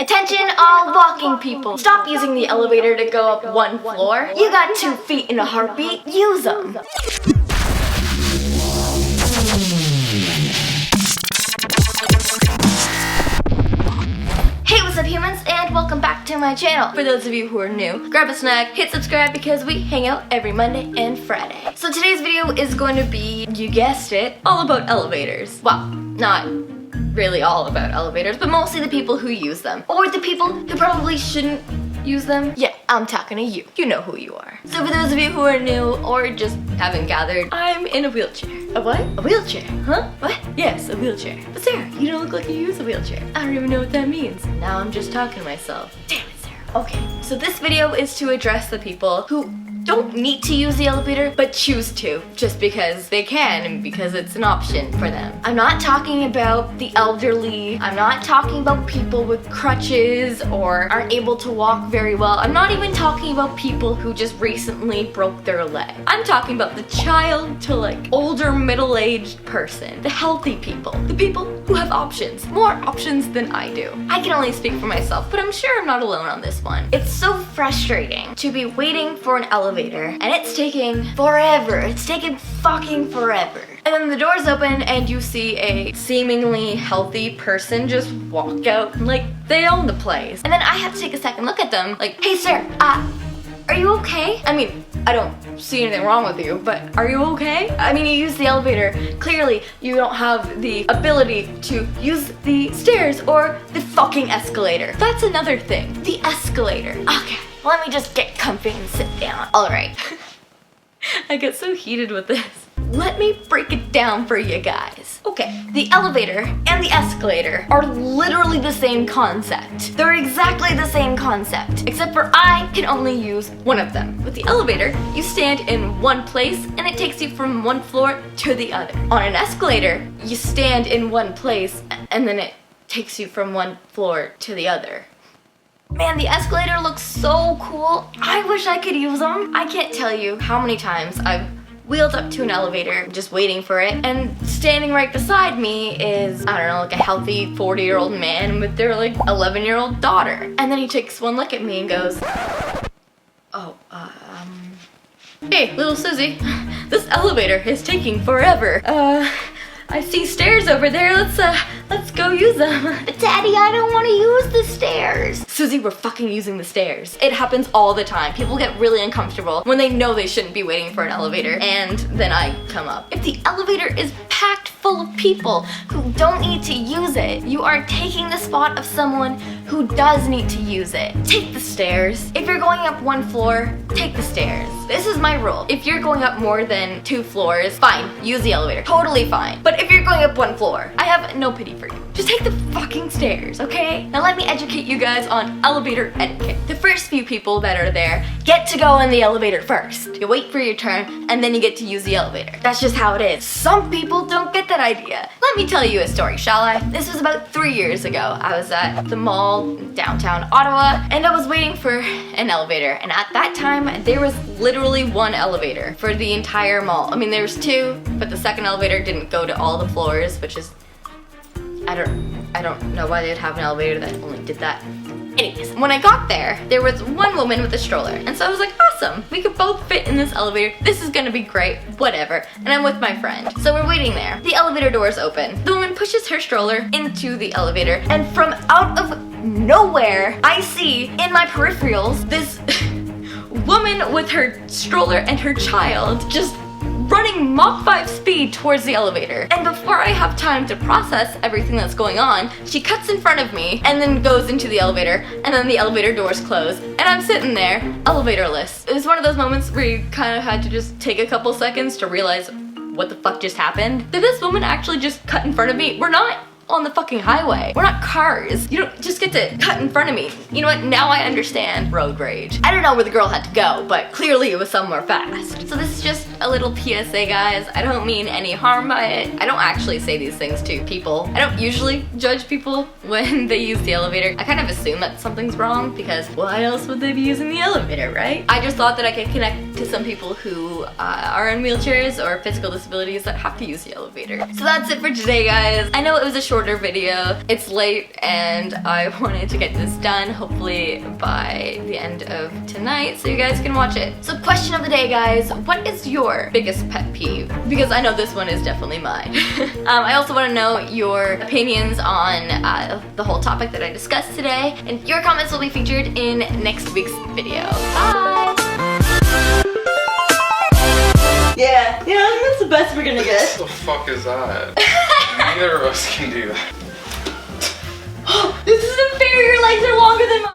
Attention all walking people. Stop using the elevator to go up one floor. You got 2 feet in a heartbeat. Use them. Hey, what's up humans, and welcome back to my channel. For those of you who are new, grab a snack, hit subscribe because we hang out every Monday and Friday. So today's video is going to be, you guessed it, all about elevators. Well, not really all about elevators, but mostly the people who use them. Or the people who probably shouldn't use them. Yeah, I'm talking to you. You know who you are. So for those of you who are new or just haven't gathered, I'm in a wheelchair. A what? A wheelchair. Huh? What? Yes, a wheelchair. But Sarah, you don't look like you use a wheelchair. I don't even know what that means. Now I'm just talking to myself. Damn it, Sarah. Okay, so this video is to address the people who don't need to use the elevator, but choose to, just because they can and because it's an option for them. I'm not talking about the elderly. I'm not talking about people with crutches or aren't able to walk very well. I'm not even talking about people who just recently broke their leg. I'm talking about the child to like older middle-aged person, the healthy people, the people who have options, more options than I do. I can only speak for myself, but I'm sure I'm not alone on this one. It's so frustrating to be waiting for an elevator and it's taking forever. It's taking fucking forever. And then the doors open and you see a seemingly healthy person just walk out like they own the place. And then I have to take a second look at them like, hey sir, are you okay? I mean, I don't see anything wrong with you, but are you okay? I mean, you use the elevator. Clearly, you don't have the ability to use the stairs or the fucking escalator. That's another thing. The escalator. Okay, let me just get comfy and sit down. All right. I get so heated with this. Let me break it down for you guys. Okay, the elevator and the escalator are literally the same concept. They're exactly the same concept, except for I can only use one of them. With the elevator, you stand in one place and it takes you from one floor to the other. On an escalator, you stand in one place and then it takes you from one floor to the other. Man, the escalator looks so cool. I wish I could use them. I can't tell you how many times I've wheeled up to an elevator, just waiting for it, and standing right beside me is, I don't know, like a healthy 40-year-old man with their like 11-year-old daughter. And then he takes one look at me and goes, oh, hey, little Susie, this elevator is taking forever. I see stairs over there, let's go use them. But Daddy, I don't want to use the stairs. Susie, we're fucking using the stairs. It happens all the time. People get really uncomfortable when they know they shouldn't be waiting for an elevator, and then I come up. If the elevator is packed full of people who don't need to use it, you are taking the spot of someone who does need to use it. Take the stairs. If you're going up one floor, take the stairs. This is my rule. If you're going up more than 2 floors, fine, use the elevator. Totally fine. But if you're going up 1 floor, I have no pity for you. Just take the fucking stairs, okay? Now let me educate you guys on elevator etiquette. The first few people that are there get to go in the elevator first. You wait for your turn, and then you get to use the elevator. That's just how it is. Some people don't get that idea. Let me tell you a story, shall I? This was about 3 years ago. I was at the mall in downtown Ottawa, and I was waiting for an elevator. And at that time, there was literally 1 elevator for the entire mall. I mean, there was 2, but the second elevator didn't go to all the floors, which is, I don't know why they'd have an elevator that only did that. Anyways, when I got there, there was 1 woman with a stroller, and so I was like, awesome, we could both fit in this elevator, this is gonna be great, whatever, and I'm with my friend. So we're waiting there. The elevator doors open. The woman pushes her stroller into the elevator, and from out of nowhere, I see in my peripherals this woman with her stroller and her child just running Mach 5 speed towards the elevator. And before I have time to process everything that's going on, she cuts in front of me and then goes into the elevator, and then the elevator doors close, and I'm sitting there, elevatorless. It was one of those moments where you kind of had to just take a couple seconds to realize what the fuck just happened. Did this woman actually just cut in front of me? We're not on the fucking highway. We're not cars. You don't just get to cut in front of me. You know what? Now I understand road rage. I don't know where the girl had to go, but clearly it was somewhere fast. So this is just a little PSA, guys. I don't mean any harm by it. I don't actually say these things to people. I don't usually judge people when they use the elevator. I kind of assume that something's wrong because why else would they be using the elevator, right? I just thought that I could connect to some people who are in wheelchairs or physical disabilities that have to use the elevator. So that's it for today, guys. I know it was a short shorter video. It's late and I wanted to get this done hopefully by the end of tonight so you guys can watch it. So question of the day, guys, what is your biggest pet peeve? Because I know this one is definitely mine. I also want to know your opinions on the whole topic that I discussed today, and your comments will be featured in next week's video. Bye! Yeah, that's the best we're gonna get. What the fuck is that? Neither of us can do that. This isn't fair, your legs are longer than mine.